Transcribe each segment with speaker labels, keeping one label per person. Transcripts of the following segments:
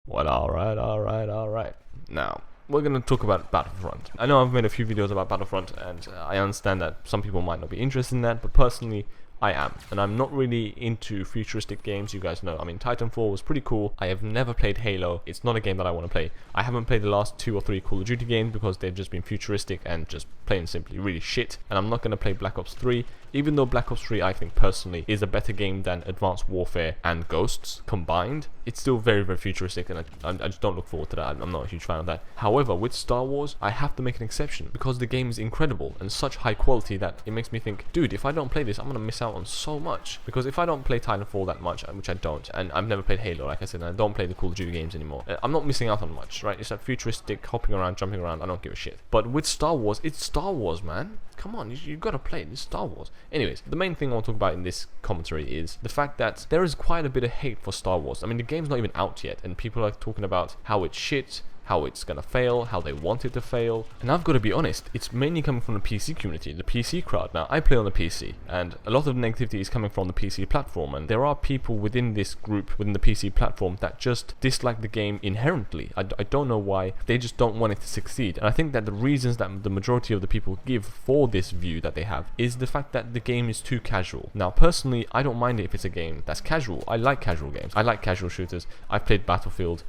Speaker 1: Well, alright. Now, we're going to talk about Battlefront. I know I've made a few videos about Battlefront, and I understand that some people might not be interested in that, but personally, I am. And I'm not really into futuristic games, you guys know. I mean, Titanfall was pretty cool. I have never played Halo. It's not a game that I want to play. I haven't played the last 2 or 3 Call of Duty games because they've just been futuristic and just plain and simply really shit. And I'm not going to play Black Ops 3, even though Black Ops 3 I think personally is a better game than Advanced Warfare and Ghosts combined. It's still very, very futuristic, and I just don't look forward to that. I'm not a huge fan of that. However, with Star Wars, I have to make an exception because the game is incredible and such high quality that it makes me think, dude, if I don't play this, I'm going to miss out on so much. Because if I don't play Titanfall that much, which I don't, and I've never played Halo, like I said, and I don't play the Call of Duty games anymore, I'm not missing out on much, right? It's that futuristic, hopping around, jumping around, I don't give a shit. But with Star Wars, it's Star Wars, man. Come on, you gotta play it. It's Star Wars. Anyways, the main thing I want to talk about in this commentary is the fact that there is quite a bit of hate for Star Wars. I mean, the game's not even out yet, and people are talking about how it's shit, how it's gonna fail, how they want it to fail. And I've got to be honest, it's mainly coming from the PC community, the PC crowd. Now, I play on the PC, and a lot of the negativity is coming from the PC platform, and there are people within this group, within the PC platform, that just dislike the game inherently. I don't know why, they just don't want it to succeed. And I think that the reasons that the majority of the people give for this view that they have is the fact that the game is too casual. Now, personally, I don't mind it if it's a game that's casual. I like casual games. I like casual shooters. I've played Battlefield,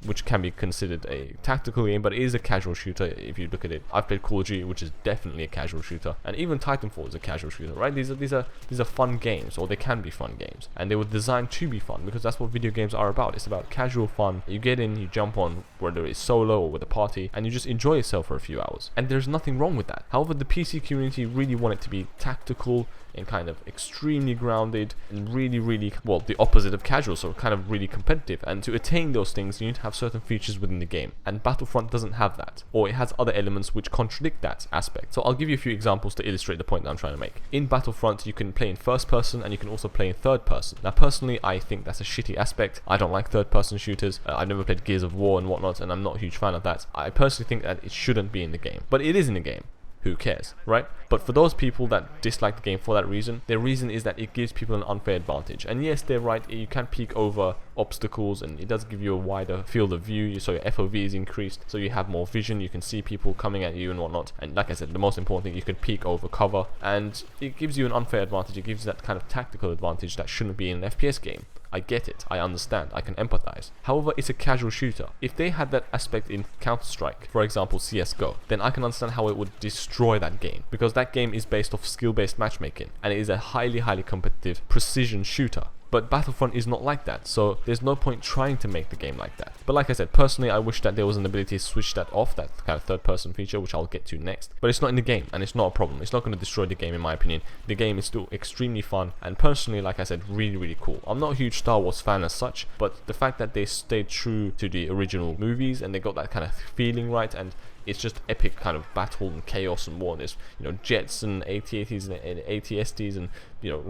Speaker 1: which can be considered a tactical game, but it is a casual shooter if you look at it. I've played Call of Duty, which is definitely a casual shooter, and even Titanfall is a casual shooter, right? These are fun games, or they can be fun games, and they were designed to be fun because that's what video games are about. It's about casual fun. You get in, you jump on, whether it's solo or with a party, and you just enjoy yourself for a few hours, and there's nothing wrong with that. However, the PC community really want it to be tactical and kind of extremely grounded and really, well, the opposite of casual, so kind of really competitive. And to attain those things, you need to have certain features within the game, and Battlefront doesn't have that, or it has other elements which contradict that aspect. So I'll give you a few examples to illustrate the point that I'm trying to make. In Battlefront, you can play in first person and you can also play in third person. Now, personally, I think that's a shitty aspect. I don't like third person shooters. I've never played Gears of War and whatnot, and I'm not a huge fan of that. I personally think that it shouldn't be in the game, but it is in the game. Who cares, right? But for those people that dislike the game for that reason, their reason is that it gives people an unfair advantage. And yes, they're right, you can peek over obstacles and it does give you a wider field of view, so your FOV is increased, so you have more vision, you can see people coming at you and whatnot. And like I said, the most important thing, you can peek over cover, and it gives you an unfair advantage. It gives you that kind of tactical advantage that shouldn't be in an FPS game. I get it, I understand, I can empathize. However, it's a casual shooter. If they had that aspect in Counter-Strike, for example CSGO, then I can understand how it would destroy that game, because that game is based off skill-based matchmaking, and it is a highly competitive precision shooter. But Battlefront is not like that, so there's no point trying to make the game like that. But like I said, personally, I wish that there was an ability to switch that off, that kind of third-person feature, which I'll get to next. But it's not in the game, and it's not a problem. It's not going to destroy the game, in my opinion. The game is still extremely fun, and personally, like I said, really cool. I'm not a huge Star Wars fan as such, but the fact that they stayed true to the original movies, and they got that kind of feeling right, and it's just epic kind of battle and chaos and war. There's, jets and AT-ATs and AT-STs and,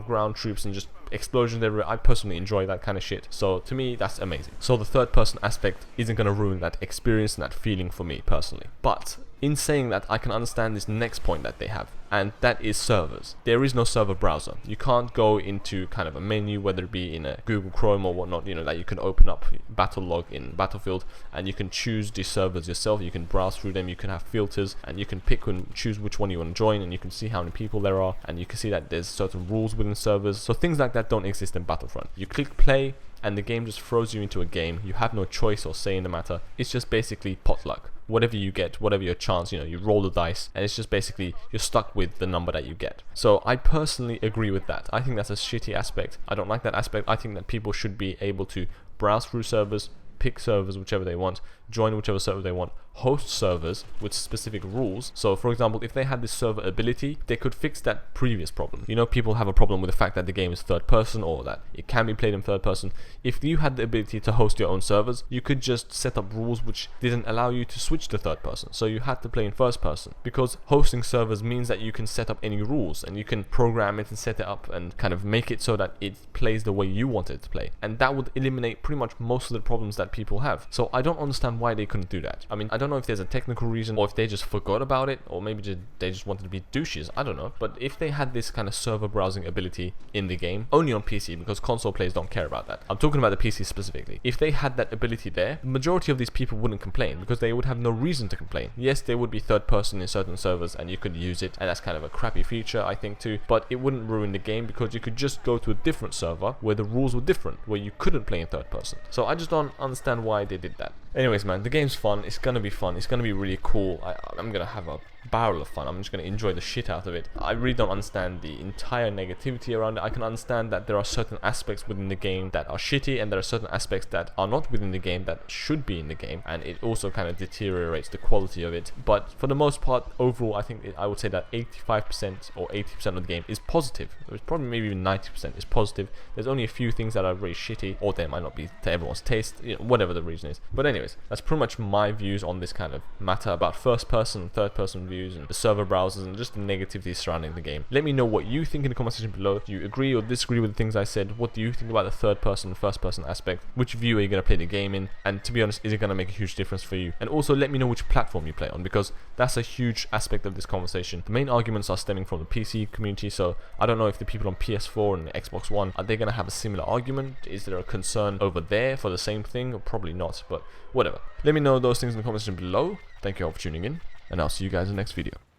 Speaker 1: ground troops and just explosions everywhere. I personally enjoy that kind of shit. So to me, that's amazing. So the third person aspect isn't going to ruin that experience and that feeling for me personally. But in saying that, I can understand this next point that they have, and that is servers. There is no server browser. You can't go into kind of a menu, whether it be in a Google Chrome or whatnot, that you can open up battle log in Battlefield and you can choose the servers yourself. You can browse through them, you can have filters, and you can pick and choose which one you want to join, and you can see how many people there are, and you can see that there's certain rules within servers. So things like that don't exist in Battlefront. You click play and the game just throws you into a game. You have no choice or say in the matter. It's just basically potluck. Whatever you get, whatever your chance, you roll the dice, and it's just basically you're stuck with the number that you get. So I personally agree with that. I think that's a shitty aspect. I don't like that aspect. I think that people should be able to browse through servers, pick servers whichever they want, join whichever server they want, host servers with specific rules. So for example, if they had this server ability, they could fix that previous problem. People have a problem with the fact that the game is third person, or that it can be played in third person. If you had the ability to host your own servers, you could just set up rules which didn't allow you to switch to third person, so you had to play in first person, because hosting servers means that you can set up any rules and you can program it and set it up and kind of make it so that it plays the way you want it to play, and that would eliminate pretty much most of the problems that people have. So I don't understand why they couldn't do that. I mean, I don't know if there's a technical reason, or if they just forgot about it, or maybe they just wanted to be douches, I don't know. But if they had this kind of server browsing ability in the game, only on PC, because console players don't care about that. I'm talking about the PC specifically. If they had that ability there, the majority of these people wouldn't complain, because they would have no reason to complain. Yes, there would be third person in certain servers, and you could use it, and that's kind of a crappy feature, I think, too. But it wouldn't ruin the game, because you could just go to a different server where the rules were different, where you couldn't play in third person. So I just don't understand why they did that. Anyways, man, the game's fun. It's gonna be fun. It's gonna be really cool. I'm gonna have a barrel of fun. I'm just gonna enjoy the shit out of it. I really don't understand the entire negativity around it. I can understand that there are certain aspects within the game that are shitty, and there are certain aspects that are not within the game that should be in the game, and it also kind of deteriorates the quality of it. But for the most part, overall, I think I would say that 85% or 80% of the game is positive. It's probably maybe even 90% is positive. There's only a few things that are very shitty, or they might not be to everyone's taste, you know, whatever the reason is. But anyways, that's pretty much my views on this kind of matter about first person and third person views and the server browsers and just the negativity surrounding the game. Let me know what you think in the comment section below. Do you agree or disagree with the things I said? What do you think about the third person and first person aspect? Which view are you going to play the game in? And to be honest, is it going to make a huge difference for you? And also let me know which platform you play on, because that's a huge aspect of this conversation. The main arguments are stemming from the PC community, so I don't know if the people on PS4 and Xbox One, are they going to have a similar argument? Is there a concern over there for the same thing? Or probably not, but whatever. Let me know those things in the comment section below. Thank you all for tuning in, and I'll see you guys in the next video.